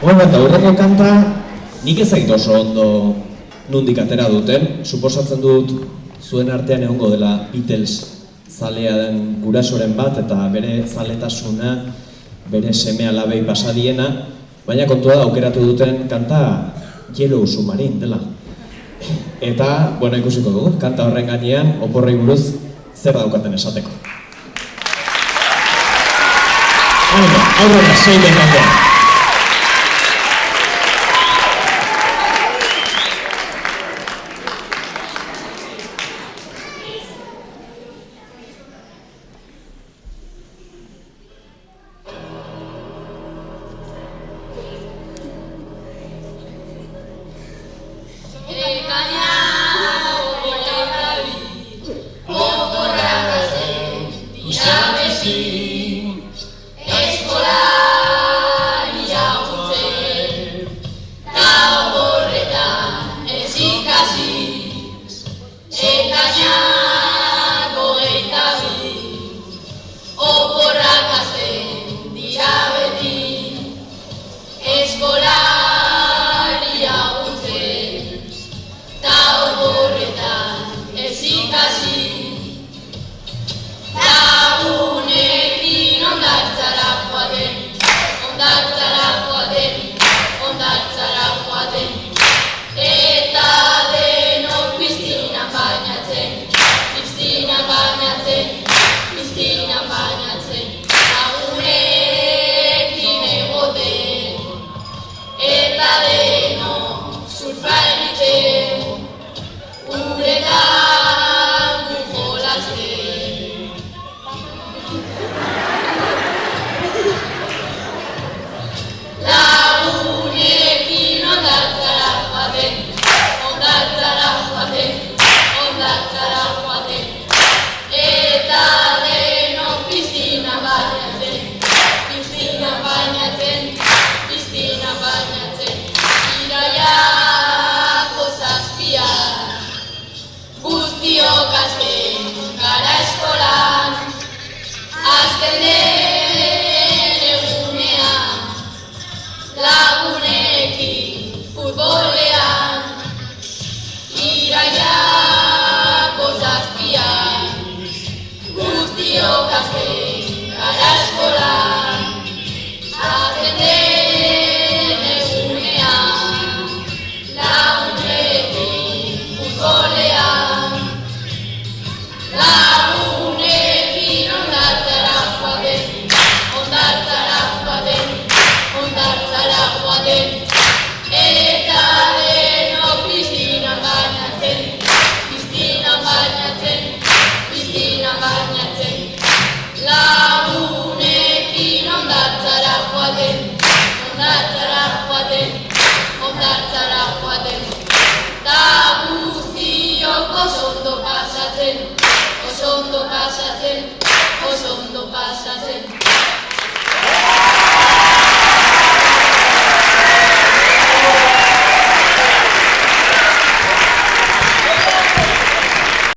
Eta horreko kanta nik ezagit oso ondo nondik atera duten. Suposatzen dut zuen artean egongo dela Beatles zalea den gurasoren bat eta bere zaletasuna, bere seme-alabei pasadiena, baina kontua da aukeratu duten kanta Yellow Submarine dela. Eta, ikusiko dugu, kanta horren gainean oporrei buruz zer daukaten esateko. Aurrera, zein den kantea. Piztinan bainatzen